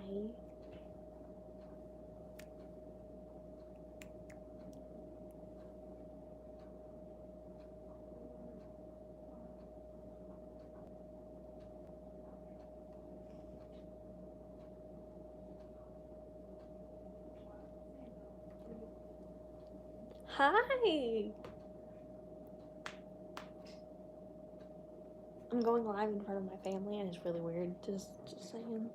Hi. I'm going live in front of my family and it's really weird. Just saying.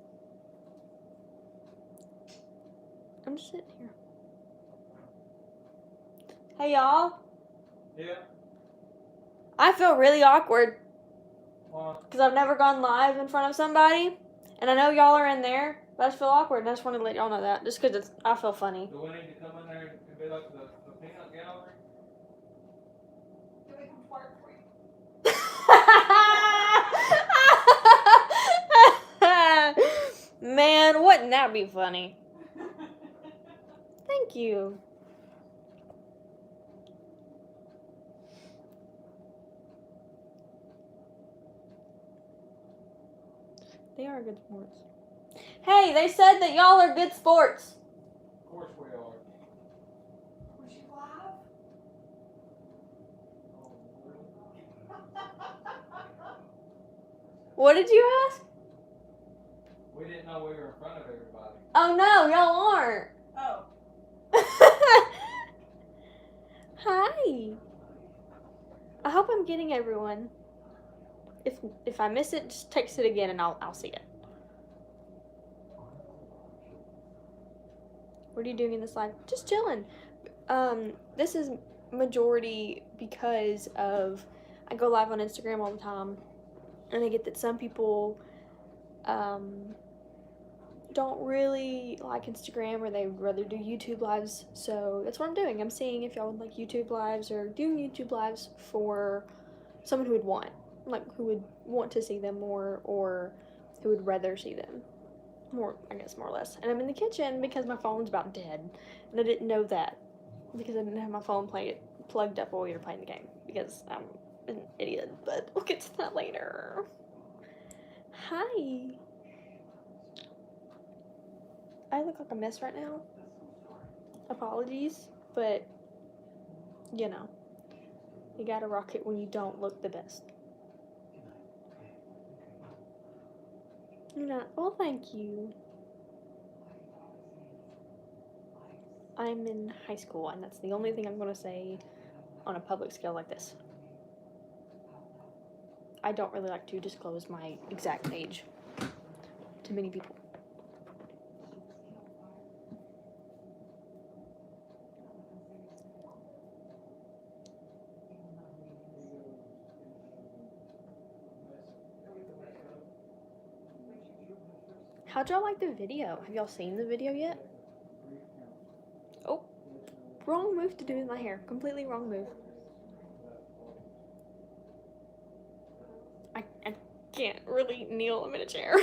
I'm just sitting here. Hey y'all. Yeah. I feel really awkward. Why? Because I've never gone live in front of somebody. And I know y'all are in there. But I just feel awkward and I just wanted to let y'all know that. Just because I feel funny. Do we need to come in there and be like the peanut gallery? Do we come twerk for you? Man, wouldn't that be funny? Thank you. They are good sports. Hey, they said that y'all are good sports. Of course we are. Was you live? What did you ask? We didn't know we were in front of everybody. Oh no, y'all aren't. Oh. Hi. I hope I'm getting everyone. If I miss it, just text it again and I'll see it. What are you doing in this live? Just chilling. This is majority because of I go live on Instagram all the time, and I get that some people don't really like Instagram or they would rather do YouTube lives. So that's what I'm doing. I'm seeing if y'all would like YouTube lives or doing YouTube lives for someone who would want, like who would want to see them more or who would rather see them more, I guess more or less. And I'm in the kitchen because my phone's about dead, and I didn't know that because I didn't have my phone plugged up while we were playing the game because I'm an idiot. But we'll get to that later. Hi. I look like a mess right now. Apologies, but you know, you gotta rock it when you don't look the best. No, well, thank you. I'm in high school, and that's the only thing I'm gonna say on a public scale like this. I don't really like to disclose my exact age to many people. How'd y'all like the video? Have y'all seen the video yet? Oh, wrong move to do with my hair. Completely wrong move. I can't really kneel. I'm in a chair.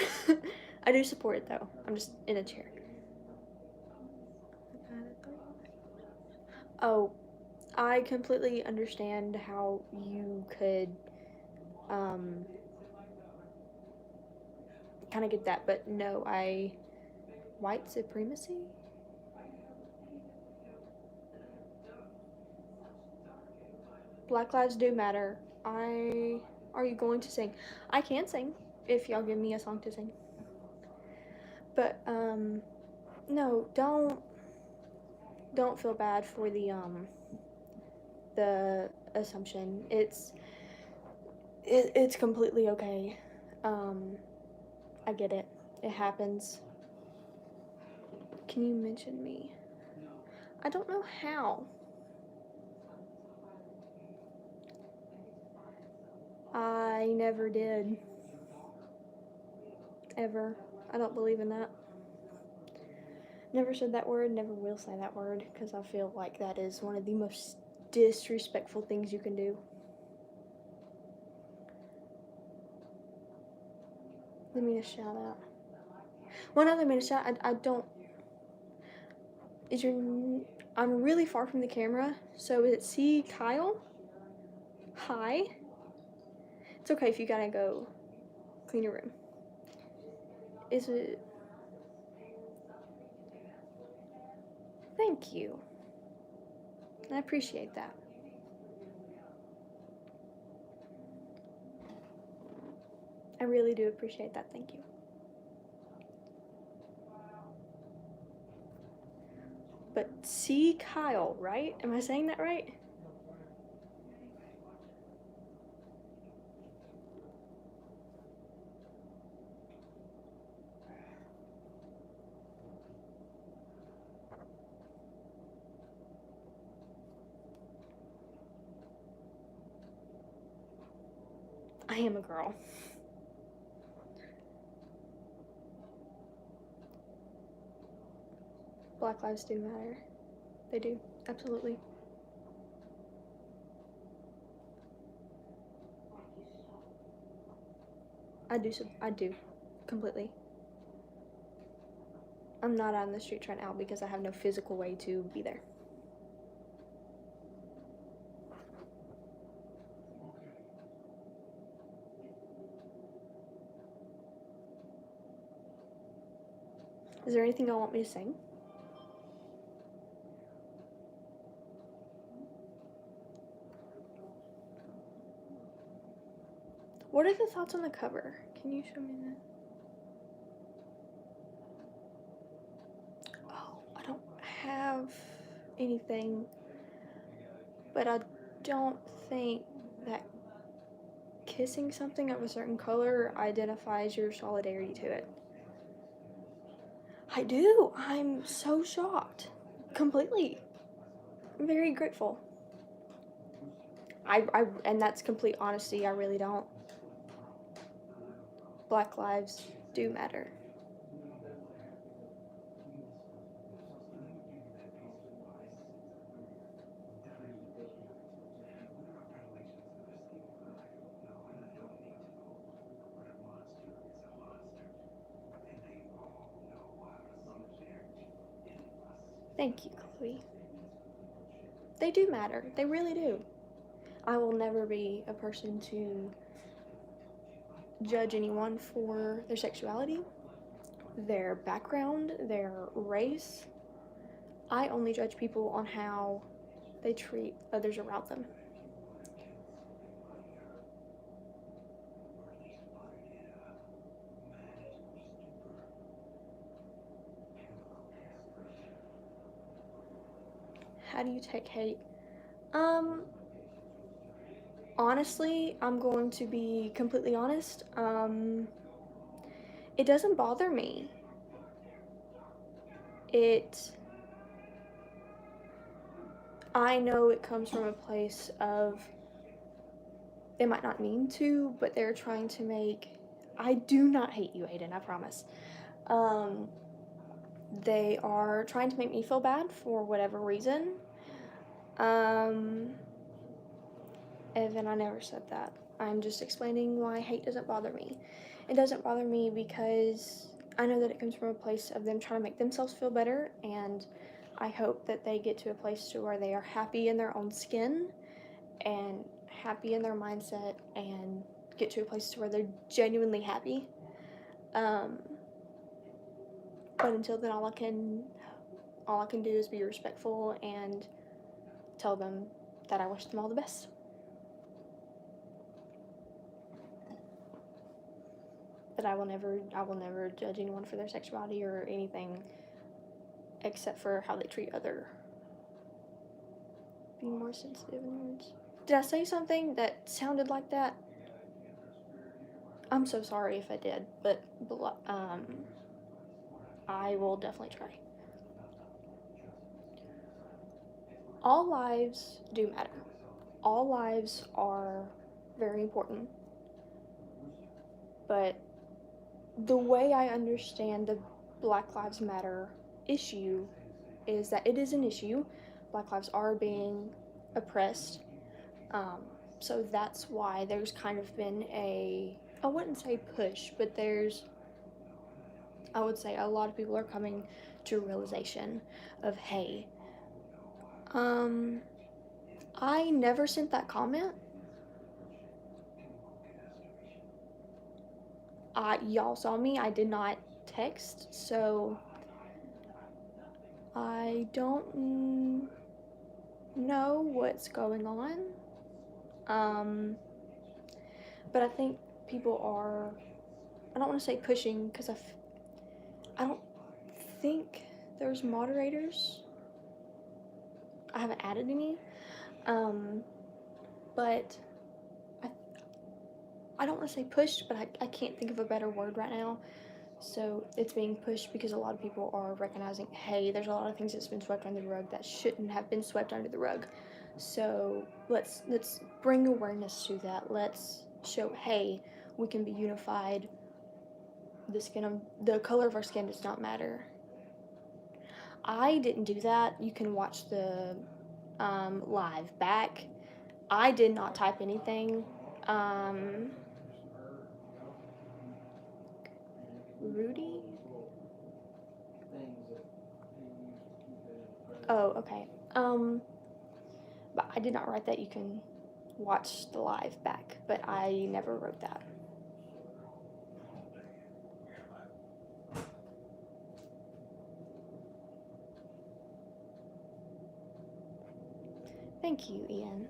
I do support it though. I'm just in a chair. Oh, I completely understand how you could kind of get that, but no, white supremacy? Black lives do matter. Are you going to sing? I can sing if y'all give me a song to sing. But no, don't feel bad for the assumption. It's completely okay. I get it. It happens. Can you mention me? I don't know how. I never did. Ever. I don't believe in that. Never said that word, never will say that word, because I feel like that is one of the most disrespectful things you can do. Let me a shout out. One other minute shout. I don't. I'm really far from the camera, so is it C Kyle? Hi. It's okay if you gotta go clean your room. Is it? Thank you. I appreciate that. I really do appreciate that. Thank you. But C. Kyle, right? Am I saying that right? I am a girl. Black lives do matter. They do. Absolutely. I do. Completely. I'm not out on the streets right now because I have no physical way to be there. Is there anything y'all want me to sing? What are the thoughts on the cover? Can you show me that? Oh, I don't have anything, but I don't think that kissing something of a certain color identifies your solidarity to it. I do. I'm so shocked. Completely. I'm very grateful. And that's complete honesty. I really don't. Black lives do matter. Thank you, Chloe. They do matter. They really do. I will never be a person to judge anyone for their sexuality, their background, their race. I only judge people on how they treat others around them. How do you take hate? Honestly, I'm going to be completely honest. It doesn't bother me. I know it comes from a place of, they might not mean to, but they're trying to make, I do not hate you, Aiden, I promise. They are trying to make me feel bad for whatever reason. Evan, I never said that. I'm just explaining why hate doesn't bother me. It doesn't bother me because I know that it comes from a place of them trying to make themselves feel better, and I hope that they get to a place to where they are happy in their own skin and happy in their mindset and get to a place to where they're genuinely happy. But until then, all I can do is be respectful and tell them that I wish them all the best. But I will never judge anyone for their sexuality or anything except for how they treat other. Be more sensitive in words. Did I say something that sounded like that? I'm so sorry if I did, but I will definitely try. All lives do matter. All lives are very important. But the way I understand the Black Lives Matter issue is that it is an issue. Black lives are being oppressed. So that's why there's kind of been I wouldn't say push, but I would say a lot of people are coming to a realization of, hey, I never sent that comment. Y'all saw me, I did not text, so I don't know what's going on. But I think people are, I don't want to say pushing because I don't think there's moderators. I haven't added any. But I don't want to say pushed, but I can't think of a better word right now. So it's being pushed because a lot of people are recognizing, hey, there's a lot of things that's been swept under the rug that shouldn't have been swept under the rug. So let's bring awareness to that. Let's show, hey, we can be unified. The color of our skin does not matter. I didn't do that. You can watch the live back. I did not type anything. Rudy? Oh, okay. But I did not write that. You can watch the live back, but I never wrote that. Thank you, Ian.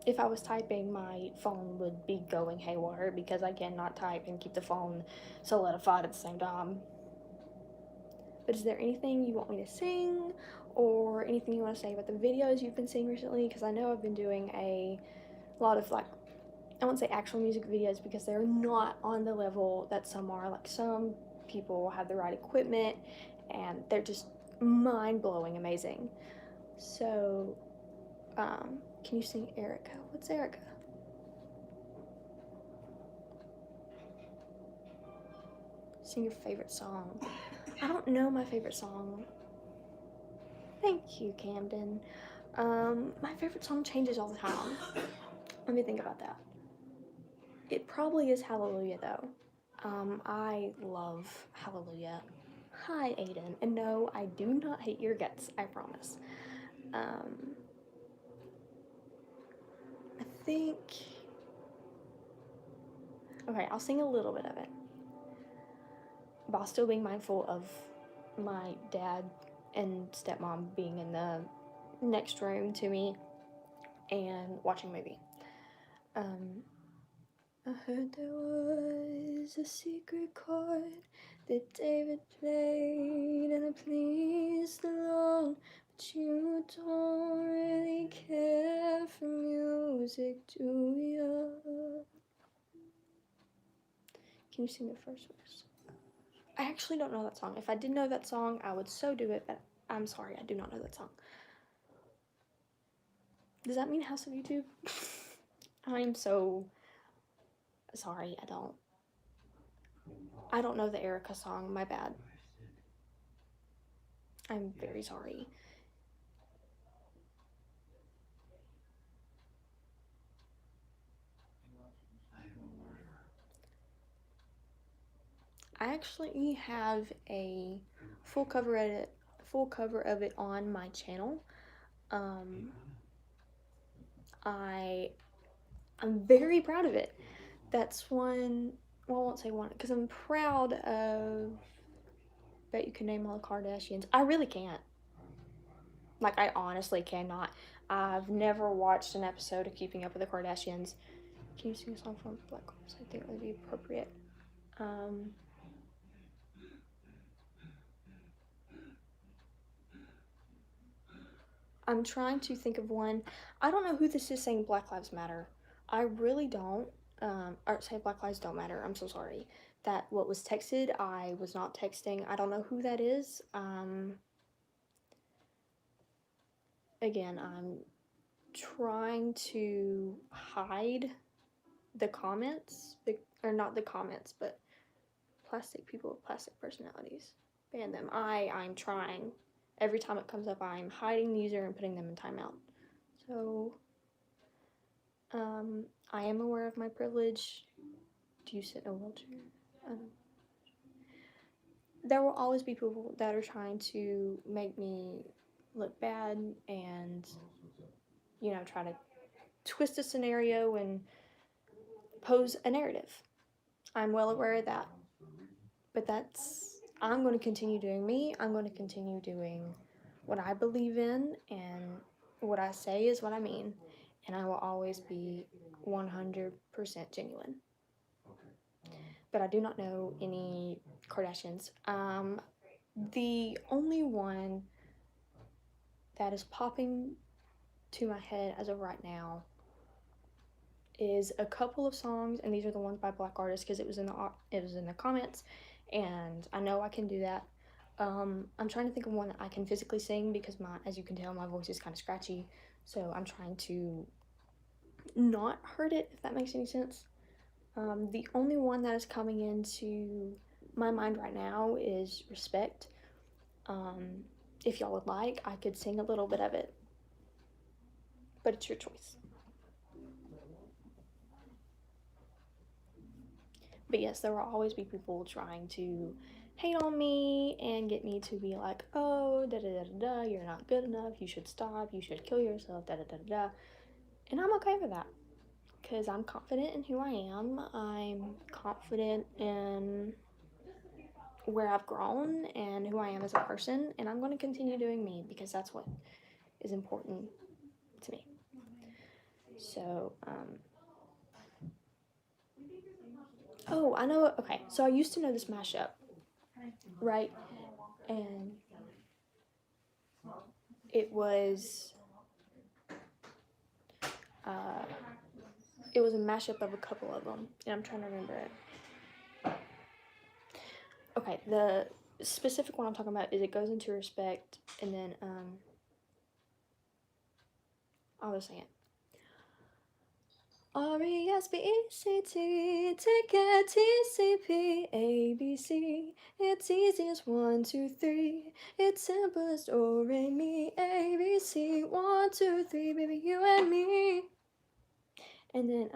If I was typing, my phone would be going haywire because I cannot type and keep the phone solidified at the same time. But is there anything you want me to sing or anything you want to say about the videos you've been seeing recently? Because I know I've been doing a lot of, like, I won't say actual music videos because they're not on the level that some are. Like, some people have the right equipment and they're just mind-blowing amazing. So, can you sing Erica? What's Erica? Sing your favorite song. I don't know my favorite song. Thank you, Camden. My favorite song changes all the time. Let me think about that. It probably is Hallelujah, though. I love Hallelujah. Hi, Aiden. And no, I do not hate your guts, I promise. I think... Okay, I'll sing a little bit of it. While still being mindful of my dad and stepmom being in the next room to me and watching a movie. I heard there was a secret chord that David played and it pleased the Lord, but you don't really care for music, do you? Can you sing the first verse? I actually don't know that song. If I did know that song, I would so do it, but I'm sorry, I do not know that song. Does that mean House of YouTube? I'm so sorry, I don't know the Erica song, my bad. I'm very sorry. I actually have a full cover of it on my channel. I'm very proud of it. That's one, well, I won't say one, because I'm proud of, bet you can name all the Kardashians. I really can't. Like, I honestly cannot. I've never watched an episode of Keeping Up with the Kardashians. Can you sing a song from Black Ops? I think that would be appropriate. I'm trying to think of one. I don't know who this is saying Black Lives Matter. I really don't. Or say Black Lives Don't Matter. I'm so sorry. That what was texted, I was not texting. I don't know who that is. Again, I'm trying to hide the comments, or not the comments, but plastic people with plastic personalities. Ban them. I'm trying. Every time it comes up, I'm hiding the user and putting them in timeout. So, I am aware of my privilege. Do you sit in a wheelchair? There will always be people that are trying to make me look bad and, you know, try to twist a scenario and pose a narrative. I'm well aware of that. But I'm going to continue doing me. I'm going to continue doing what I believe in, and what I say is what I mean. And I will always be 100% genuine. But I do not know any Kardashians. The only one that is popping to my head as of right now is a couple of songs, and these are the ones by Black artists because it was in the comments, and I know I can do that. I'm trying to think of one that I can physically sing because as you can tell, my voice is kind of scratchy, so I'm trying to not hurt it, if that makes any sense. The only one that is coming into my mind right now is Respect. If y'all would like, I could sing a little bit of it, but it's your choice. But yes, there will always be people trying to hate on me and get me to be like, oh, da da da da da, you're not good enough, you should stop, you should kill yourself, da da da da da. And I'm okay with that because I'm confident in who I am. I'm confident in where I've grown and who I am as a person, and I'm going to continue doing me because that's what is important to me. So, oh, I know. Okay, so I used to know this mashup, right? And it was a mashup of a couple of them, and I'm trying to remember it. Okay, the specific one I'm talking about is It Goes Into Respect, and then I'll just sing it. R-E-S-P-E-C-T, ticket, T-C-P, A-B-C. It's easy as 1, 2, 3. It's simple as do, re, mi, A-B-C. 1, 2, 3, baby, you and me. And then,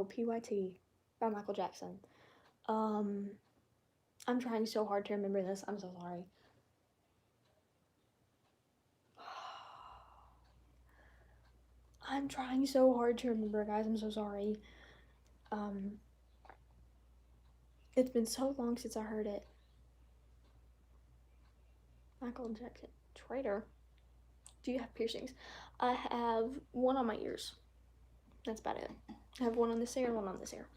P.Y.T. by Michael Jackson. I'm trying so hard to remember this. I'm so sorry. I'm trying so hard to remember, guys. I'm so sorry. It's been so long since I heard it. Michael Jackson. Traitor. Do you have piercings? I have one on my ears. That's about it. I have one on this ear and one on this ear.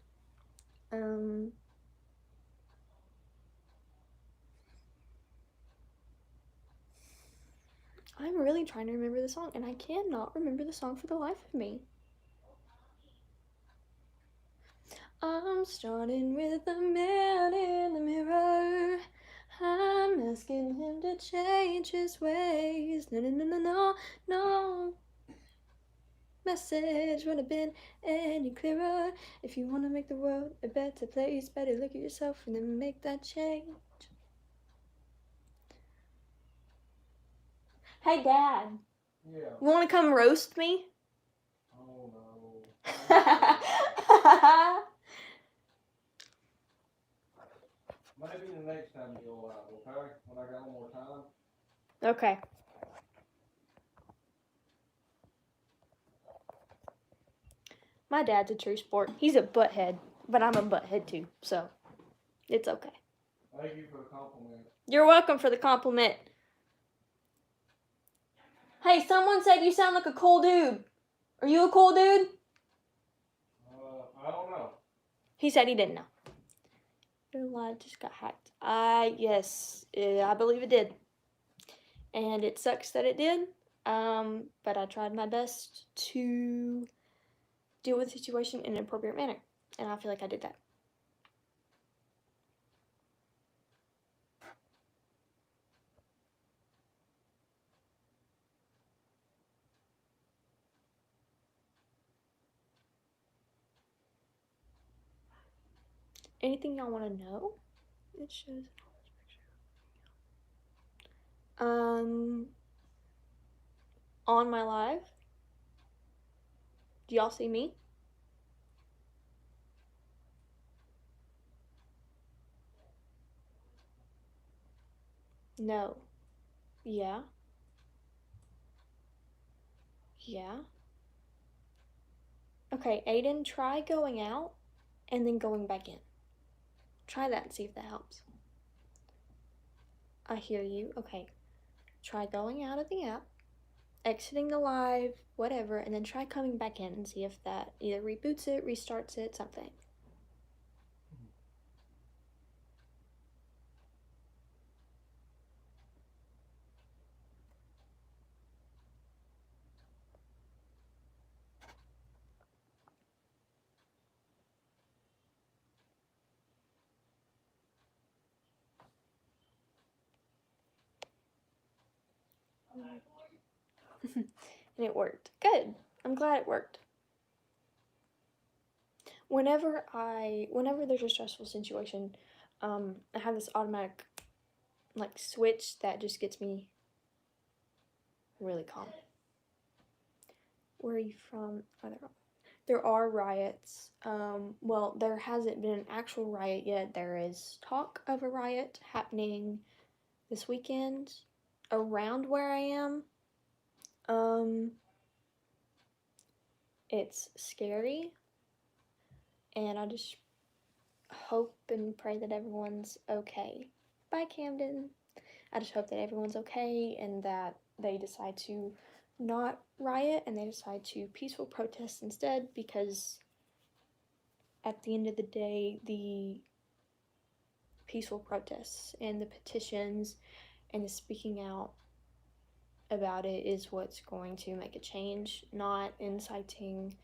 I'm really trying to remember the song, and I cannot remember the song for the life of me. I'm starting with the man in the mirror. I'm asking him to change his ways. No, no, no, no, no, no. Message would have been any clearer. If you want to make the world a better place, better look at yourself and then make that change. Hey, Dad. Yeah. You want to come roast me? Oh no. Maybe the next time you go out, okay? When I got one more time. Okay. My dad's a true sport. He's a butthead, but I'm a butthead too, so it's okay. Thank you for the compliment. You're welcome for the compliment. Hey, someone said you sound like a cool dude. Are you a cool dude? I don't know. He said he didn't know. Your live just got hacked. Yes, I believe it did. And it sucks that it did. But I tried my best to deal with the situation in an appropriate manner. And I feel like I did that. Anything y'all want to know? It shows on my live. Do y'all see me? No. Yeah. Yeah. Okay, Aiden, try going out and then going back in. Try that and see if that helps. I hear you. Okay. Try going out of the app, exiting the live, whatever, and then try coming back in and see if that either reboots it, restarts it, something. And it worked. Good. I'm glad it worked. Whenever there's a stressful situation, I have this automatic like switch that just gets me really calm. Where are you from? Oh, there are riots. Well, there hasn't been an actual riot yet. There is talk of a riot happening this weekend around where I am. It's scary, and I just hope and pray that everyone's okay. Bye, Camden. I just hope that everyone's okay and that they decide to not riot and they decide to peaceful protest instead, because at the end of the day, the peaceful protests and the petitions and the speaking out about it is what's going to make a change, not inciting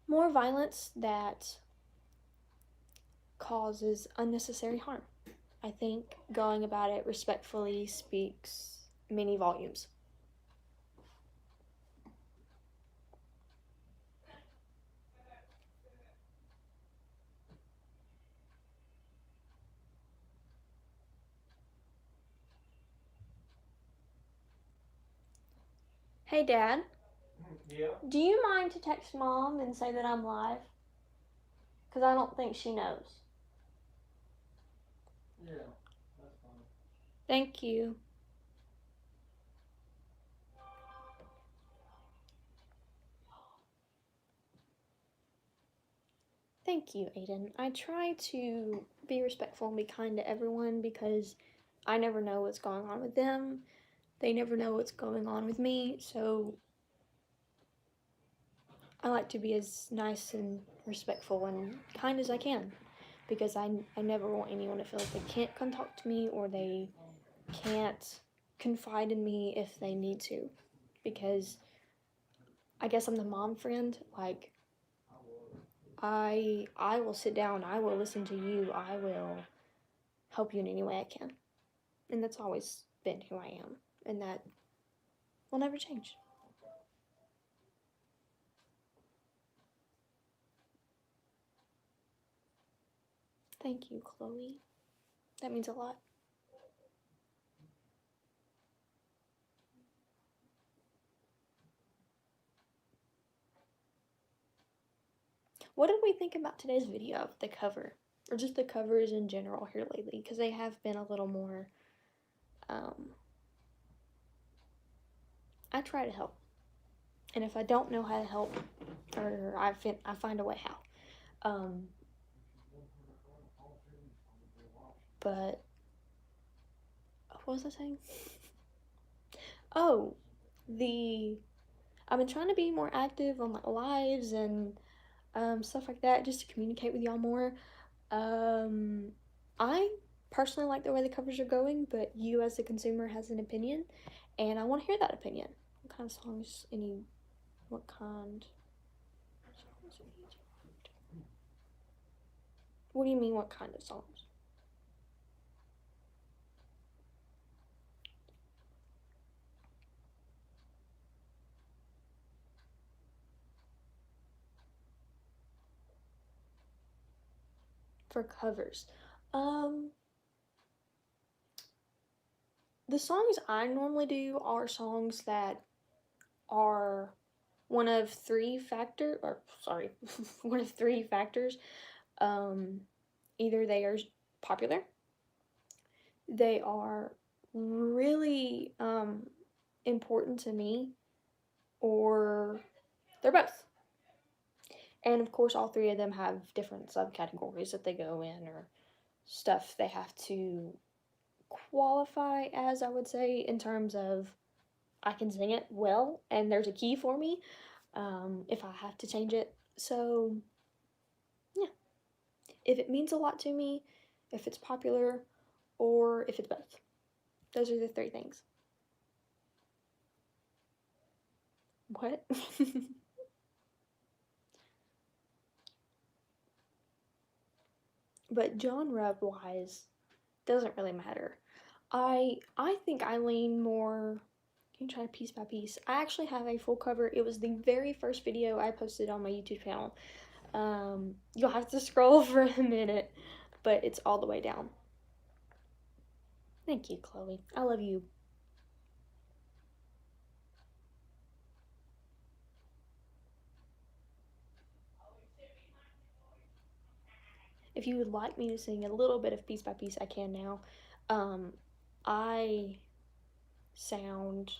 more violence that causes unnecessary harm. I think going about it respectfully speaks many volumes. Hey, Dad. Yeah. Do you mind to text Mom and say that I'm live? Because I don't think she knows. Yeah, that's fine. Thank you. Thank you, Aiden. I try to be respectful and be kind to everyone because I never know what's going on with them. They never know what's going on with me, so I like to be as nice and respectful and kind as I can, because I never want anyone to feel like they can't come talk to me or they can't confide in me if they need to, because I guess I'm the mom friend. Like, I will sit down, I will listen to you, I will help you in any way I can. And that's always been who I am, and that will never change. Thank you, Chloe. That means a lot. What did we think about today's video, the cover? Or just the covers in general here lately? Because they have been a little more, I try to help. And if I don't know how to help, or I find a way how. But, what was I saying? Oh, I've been trying to be more active on like lives and stuff like that, just to communicate with y'all more. I personally like the way the covers are going, but you as a consumer has an opinion, and I want to hear that opinion. What kind of songs? What kind? What do you mean, what kind of songs? For covers. The songs I normally do are songs that are one of three factors. Either they are popular, they are really important to me, or they're both. And of course, all three of them have different subcategories that they go in, or stuff they have to qualify as, I would say, in terms of I can sing it well, and there's a key for me if I have to change it. So, yeah. If it means a lot to me, if it's popular, or if it's both. Those are the three things. What? But genre wise, doesn't really matter. I think I lean more. You can try piece by piece. I actually have a full cover. It was the very first video I posted on my YouTube channel. You'll have to scroll for a minute, but it's all the way down. Thank you, Chloe. I love you. If you would like me to sing a little bit of piece by piece, I can now. I sound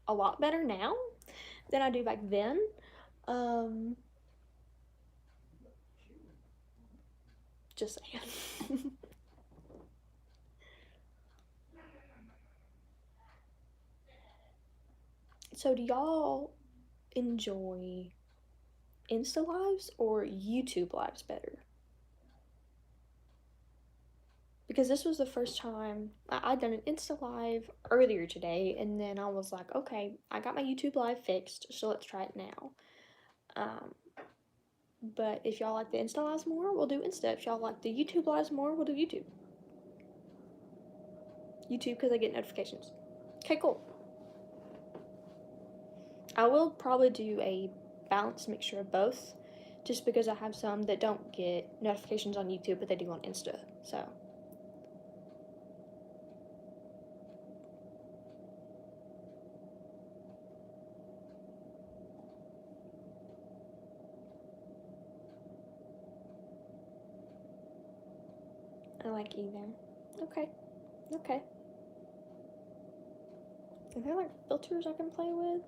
a lot better now than I do back then. Just saying. So do y'all enjoy Insta lives or YouTube lives better? Because this was the first time I'd done an Insta live earlier today, and then I was like, okay, I got my YouTube live fixed, so let's try it now. But if y'all like the Insta lives more, we'll do Insta. If y'all like the YouTube lives more, we'll do YouTube. YouTube because I get notifications. Okay, cool. I will probably do a balanced mixture of both, just because I have some that don't get notifications on YouTube, but they do on Insta, so. I like either. Okay. Okay. Are there like filters I can play with?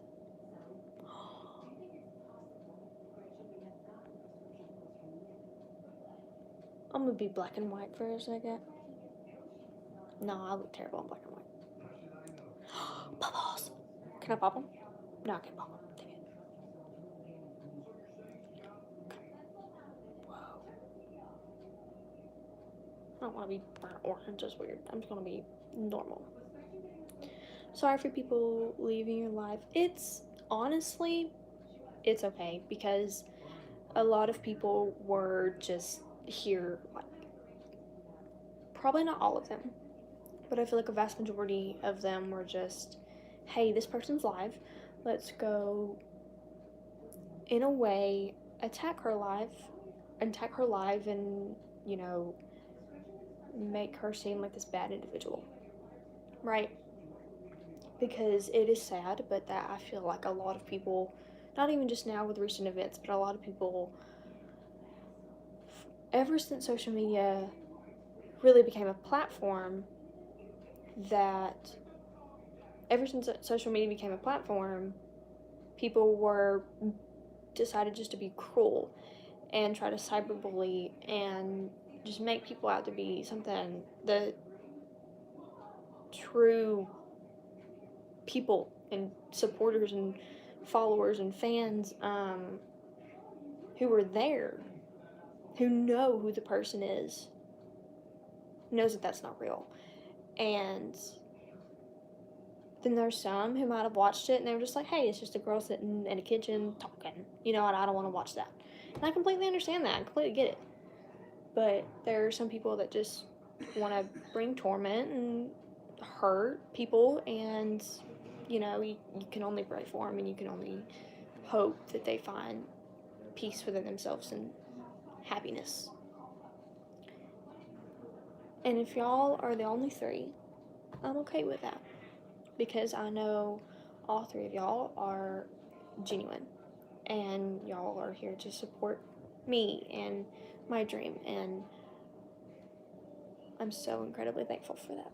I'm gonna be black and white for a second. No, I look terrible in black and white. Bubbles! Can I pop them? No, I can't pop them. Dang it. Whoa. I don't want to be burnt orange, it's weird. I'm just gonna be normal. Sorry for people leaving your life. It's honestly, it's okay because a lot of people were just here, like, probably not all of them, but I feel like a vast majority of them were just, hey, this person's live. Let's go, in a way, attack her live, and, you know, make her seem like this bad individual, right? Because it is sad, but that I feel like a lot of people, not even just now with recent events, but a lot of people, ever since social media really became a platform, people were decided just to be cruel and try to cyberbully and just make people out to be something the true people and supporters and followers and fans who were there, who know who the person is, knows that that's not real. And then there's some who might have watched it and they were just like, hey, it's just a girl sitting in a kitchen talking, and I don't want to watch that. And I completely understand that. I completely get it. But there are some people that just want to bring torment and hurt people, and you can only pray for them, and you can only hope that they find peace within themselves and happiness. And if y'all are the only three, I'm okay with that, because I know all three of y'all are genuine, and y'all are here to support me and my dream, and I'm so incredibly thankful for that.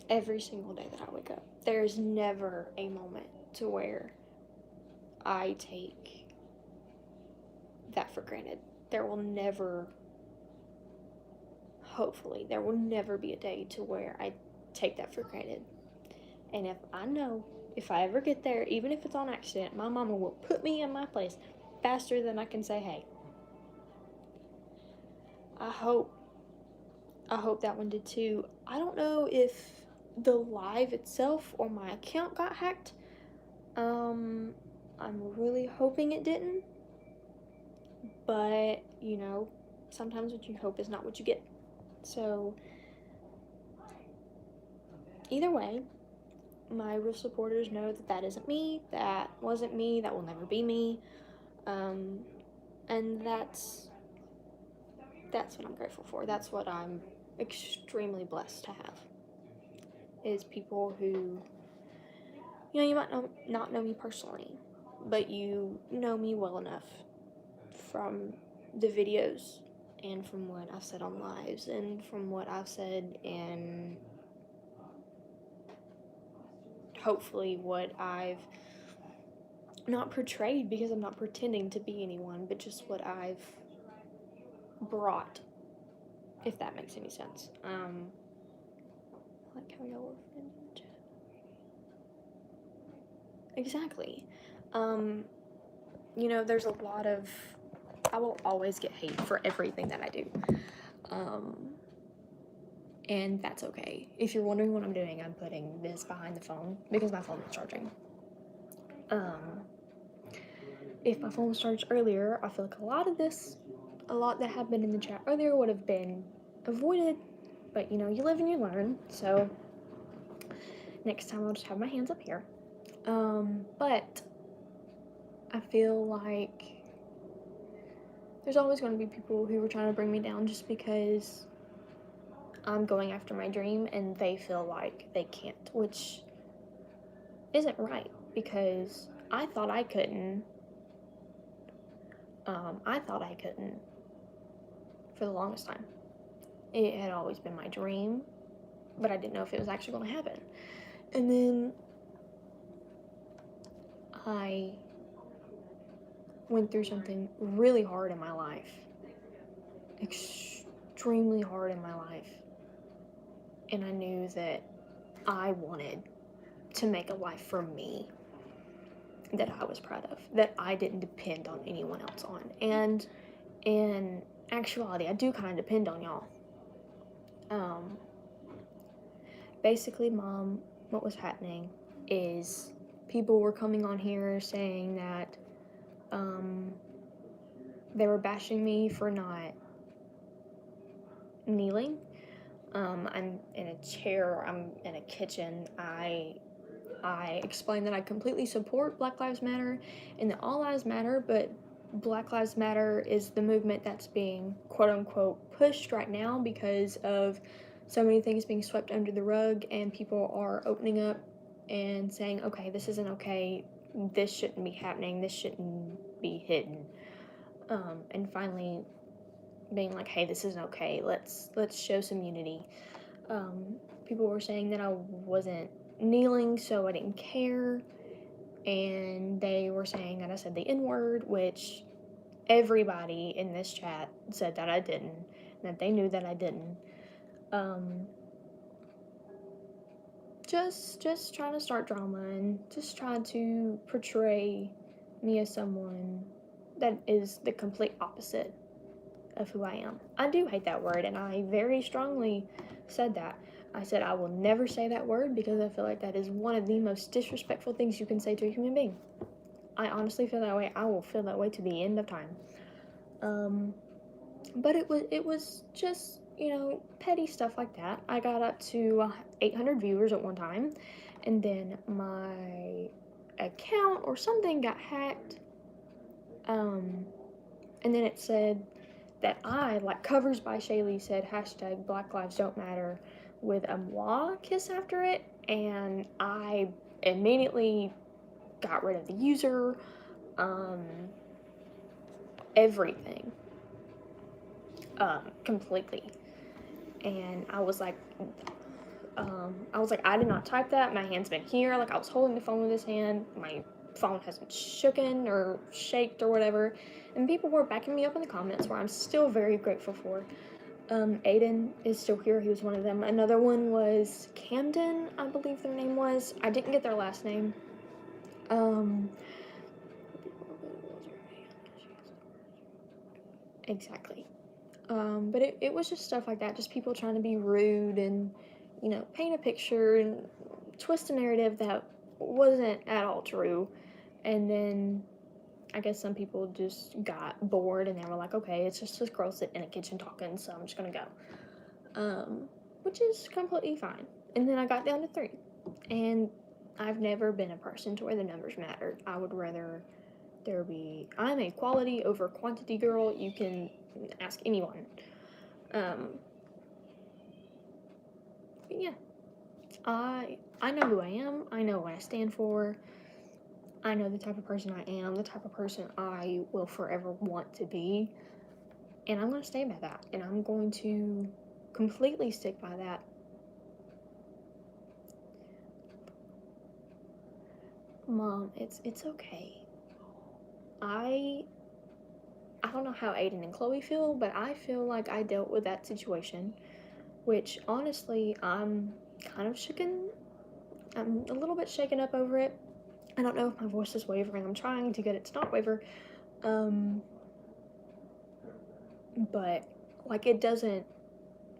Every single day that I wake up, there's never a moment to where I take that for granted. There will never, hopefully, there will never be a day to where I take that for granted. And if I ever get there, even if it's on accident, my mama will put me in my place faster than I can say hey. I hope that one did too. I don't know if the live itself or my account got hacked. I'm really hoping it didn't. But, sometimes what you hope is not what you get. So, either way, my real supporters know that that isn't me, that wasn't me, that will never be me. And that's what I'm grateful for. That's what I'm extremely blessed to have. Is people who, you might not know me personally, but you know me well enough from the videos and from what I've said on lives and from what I've said in hopefully what I've not portrayed, because I'm not pretending to be anyone, but just what I've brought, if that makes any sense. I like how y'all were friends in the chat. Exactly. There's a lot of, I will always get hate for everything that I do. And that's okay. If you're wondering what I'm doing, I'm putting this behind the phone because my phone is charging. If my phone was charged earlier, I feel like a lot that happened in the chat earlier would have been avoided, but you live and you learn, so next time I'll just have my hands up here. But I feel like there's always going to be people who are trying to bring me down just because I'm going after my dream and they feel like they can't, which isn't right, because I thought I couldn't. For the longest time. It had always been my dream, but I didn't know if it was actually going to happen. And then I went through something really hard in my life, extremely hard in my life, and I knew that I wanted to make a life for me that I was proud of, that I didn't depend on anyone else on. And in actuality, I do kind of depend on y'all. Basically, Mom, what was happening is people were coming on here saying that they were bashing me for not kneeling. I'm in a chair, I'm in a kitchen. I explained that I completely support Black Lives Matter and that all lives matter, but Black Lives Matter is the movement that's being quote-unquote pushed right now because of so many things being swept under the rug, and people are opening up and saying, okay, this isn't okay, this shouldn't be happening, this shouldn't be hidden, and finally being like, hey, this isn't okay, let's show some unity. People were saying that I wasn't kneeling, so I didn't care, and they were saying that I said the N-word, which everybody in this chat said that I didn't, that they knew that I didn't. Just trying to start drama and just trying to portray me as someone that is the complete opposite of who I am. I do hate that word, and I very strongly said that. I said I will never say that word because I feel like that is one of the most disrespectful things you can say to a human being. I honestly feel that way. I will feel that way to the end of time. But it was just, petty stuff like that. I got up to 800 viewers at one time, and then my account or something got hacked. And then it said that Covers by Shaylee said hashtag Black Lives Don't Matter with a mwah kiss after it, and I immediately got rid of the user, everything, completely. And I was like, I did not type that. My hand's been here. I was holding the phone with this hand. My phone hasn't shooken or shaked or whatever. And people were backing me up in the comments, where I'm still very grateful for. Aiden is still here. He was one of them. Another one was Camden, I believe their name was. I didn't get their last name. Exactly. But it was just stuff like that. Just people trying to be rude and, paint a picture and twist a narrative that wasn't at all true. And then I guess some people just got bored and they were like, okay, it's just this girl sitting in a kitchen talking, so I'm just gonna go. Which is completely fine. And then I got down to 3. And I've never been a person to where the numbers matter. I would rather I'm a quality over quantity girl. You can ask anyone. But yeah. I know who I am. I know what I stand for. I know the type of person I am, the type of person I will forever want to be. And I'm going to stay by that. And I'm going to completely stick by that. Mom, it's okay. I don't know how Aiden and Chloe feel, but I feel like I dealt with that situation, which honestly, I'm kind of shaken. I'm a little bit shaken up over it. I don't know if my voice is wavering. I'm trying to get it to not waver. But like, it doesn't,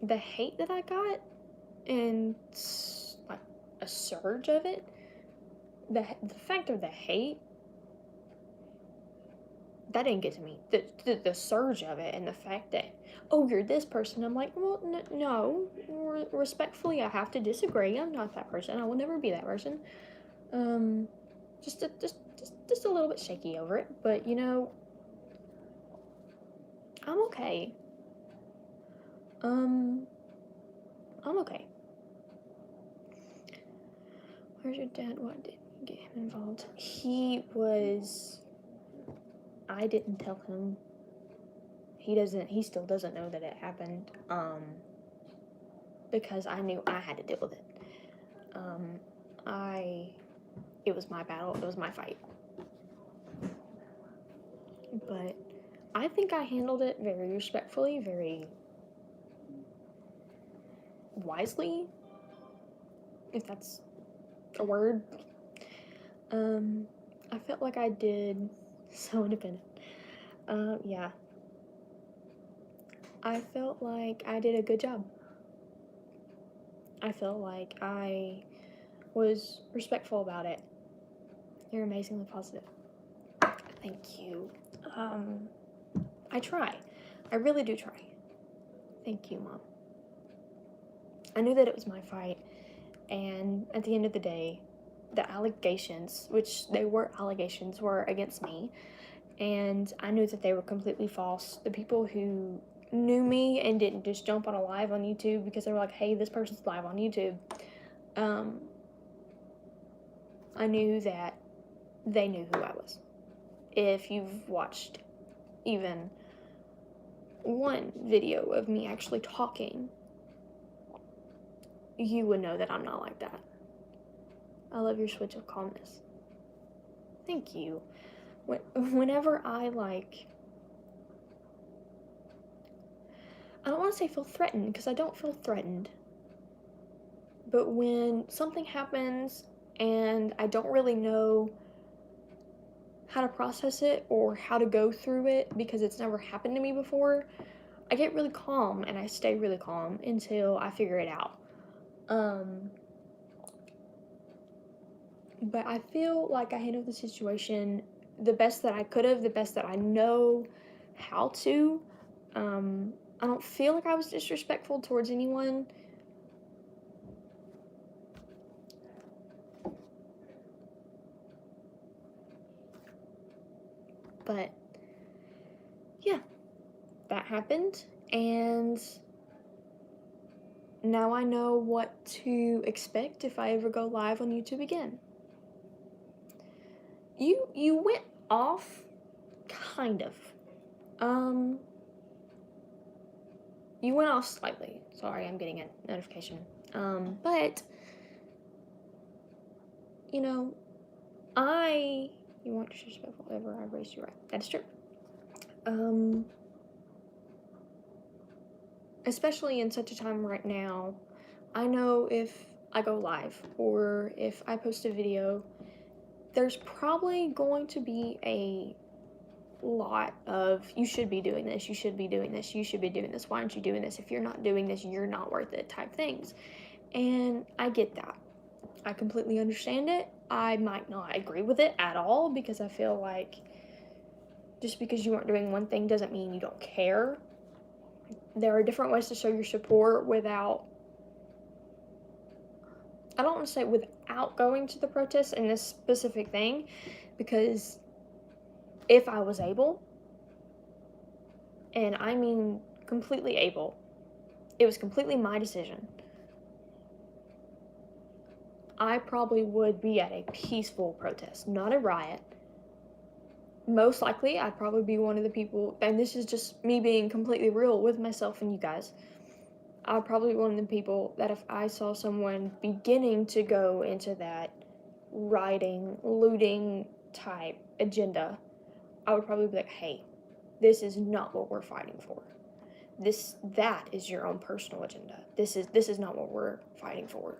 the hate that I got and like a surge of it, the fact of the hate, that didn't get to me. The surge of it and the fact that, oh, you're this person. I'm like, well, no, respectfully, I have to disagree. I'm not that person. I will never be that person. Just a little bit shaky over it, but I'm okay. I'm okay. Where's your dad? What did you get him involved? I didn't tell him. He still doesn't know that it happened, because I knew I had to deal with it. It was my battle, it was my fight. But I think I handled it very respectfully, very wisely, if that's a word. I felt like I did so independent. Yeah. I felt like I did a good job. I felt like I was respectful about it. You're amazingly positive. Thank you. I try. I really do try. Thank you, Mom. I knew that it was my fight, and at the end of the day, the allegations, which they were allegations, were against me, and I knew that they were completely false. The people who knew me and didn't just jump on a live on YouTube because they were like, hey, this person's live on YouTube, I knew that they knew who I was. If you've watched even one video of me actually talking, you would know that I'm not like that. I love your switch of calmness. Thank you. Whenever I don't want to say feel threatened, because I don't feel threatened, but when something happens and I don't really know how to process it or how to go through it because it's never happened to me before, I get really calm and I stay really calm until I figure it out. But I feel like I handled the situation the best that I could have, the best that I know how to. I don't feel like I was disrespectful towards anyone. But yeah, that happened, and now I know what to expect if I ever go live on YouTube again. You went off, kind of. You went off slightly. Sorry, I'm getting a notification. But I You weren't disrespectful ever. I raised you right. That is true. Especially in such a time right now, I know if I go live or if I post a video, there's probably going to be a lot of, you should be doing this, you should be doing this, you should be doing this, why aren't you doing this? If you're not doing this, you're not worth it type things. And I get that. I completely understand it. I might not agree with it at all, because I feel like just because you aren't doing one thing doesn't mean you don't care. There are different ways to show your support without, I don't want to say without going to the protests in this specific thing, because if I was able, and I mean completely able, it was completely my decision, I probably would be at a peaceful protest, not a riot. Most likely, I'd probably be one of the people, and this is just me being completely real with myself and you guys, I'd probably be one of the people that if I saw someone beginning to go into that rioting, looting type agenda, I would probably be like, hey, this is not what we're fighting for. That is your own personal agenda. This is not what we're fighting for.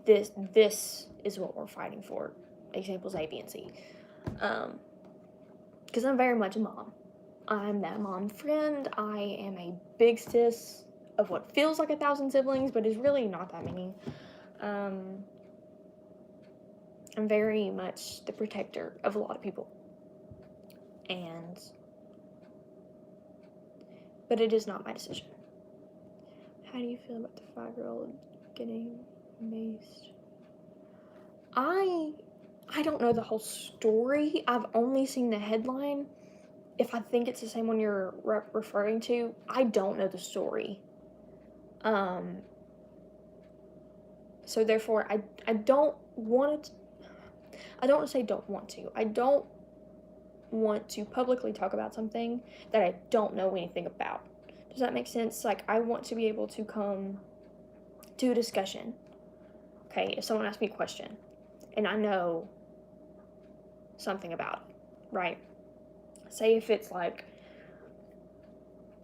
This is what we're fighting for. Examples A, B, and C. Because I'm very much a mom. I'm that mom friend. I am a big sis of what feels like 1,000 siblings, but is really not that many. I'm very much the protector of a lot of people. But it is not my decision. How do you feel about the 5-year-old getting maced? I don't know the whole story. I've only seen the headline. If I think it's the same one you're referring to, I don't know the story. So therefore, I don't want to. I don't want to say don't want to. I don't want to publicly talk about something that I don't know anything about. Does that make sense? Like, I want to be able to come to a discussion. Okay, if someone asks me a question and I know something about it, right? Say if it's like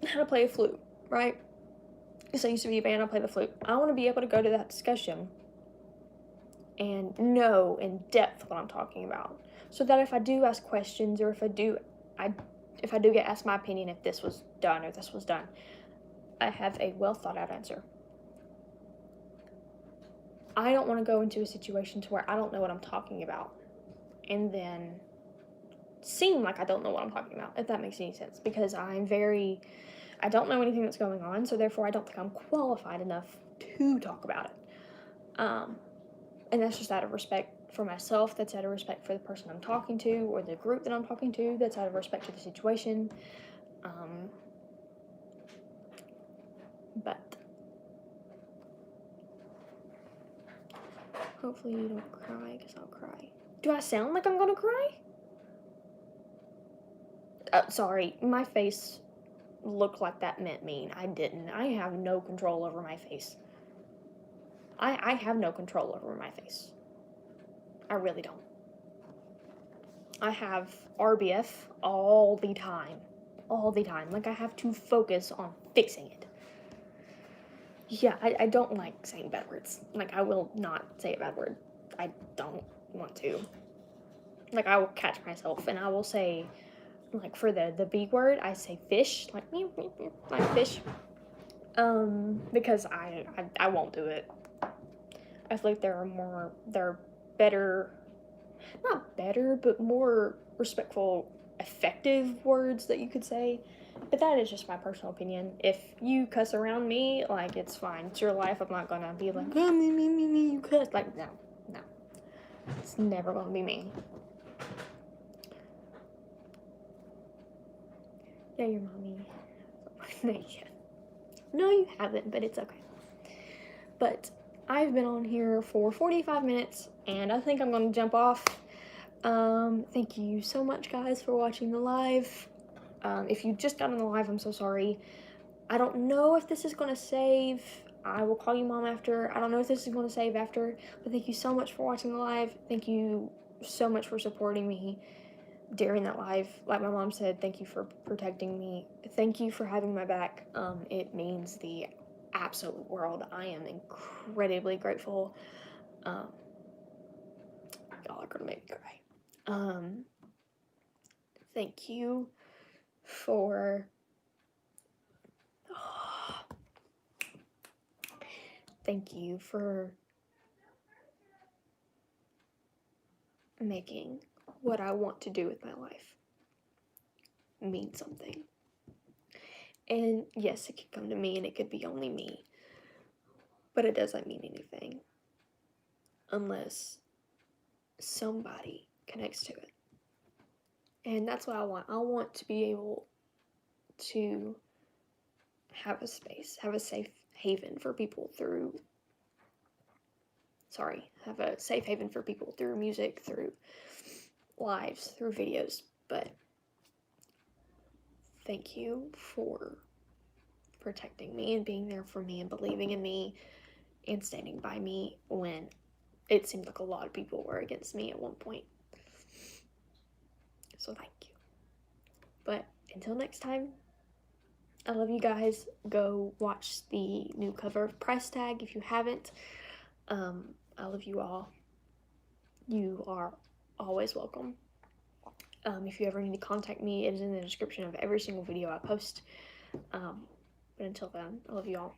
how to play a flute, right? Because I used to be a band, I play the flute. I want to be able to go to that discussion and know in depth what I'm talking about, so that if I do ask questions, or if I do get asked my opinion, if this was done or this was done, I have a well thought out answer. I don't want to go into a situation to where I don't know what I'm talking about and then seem like I don't know what I'm talking about, if that makes any sense, because I don't know anything that's going on, so therefore I don't think I'm qualified enough to talk about it. And that's just out of respect for myself, that's out of respect for the person I'm talking to, or the group that I'm talking to, that's out of respect for the situation. But hopefully you don't cry, because I'll cry. Do I sound like I'm gonna cry? Sorry, my face looked like that meant mean. I didn't. I have no control over my face. I have no control over my face. I really don't. I have RBF all the time. All the time. Like, I have to focus on fixing it. Yeah, I don't like saying bad words. Like, I will not say a bad word. I don't want to. Like, I will catch myself and I will say, like, for the B word, I say fish. Like fish. Because I won't do it. I feel like there are better, not better, but more respectful, effective words that you could say. But that is just my personal opinion. If you cuss around me, like, it's fine. It's your life. I'm not gonna be like, oh, me, you cuss. Like, no. It's never gonna be me. Yeah, your mommy. No, you haven't, but it's okay. But I've been on here for 45 minutes, and I think I'm going to jump off. Thank you so much, guys, for watching the live. If you just got on the live, I'm so sorry. I don't know if this is going to save. I will call you mom after. I don't know if this is going to save after, but thank you so much for watching the live. Thank you so much for supporting me during that live. Like my mom said, thank you for protecting me. Thank you for having my back. It means the absolute world. I am incredibly grateful. Y'all are gonna make me cry. Thank you for thank you for making what I want to do with my life mean something. And yes, it could come to me and it could be only me, but it doesn't mean anything unless somebody connects to it. And that's what I want. I want to be able to have a space, have a safe haven for people through have a safe haven for people through music, through lives, through videos. But thank you for protecting me and being there for me and believing in me and standing by me when it seemed like a lot of people were against me at one point. So thank you. But until next time, I love you guys. Go watch the new cover of Price Tag if you haven't. I love you all. You are always welcome. If you ever need to contact me, it is in the description of every single video I post. But until then, I love you all.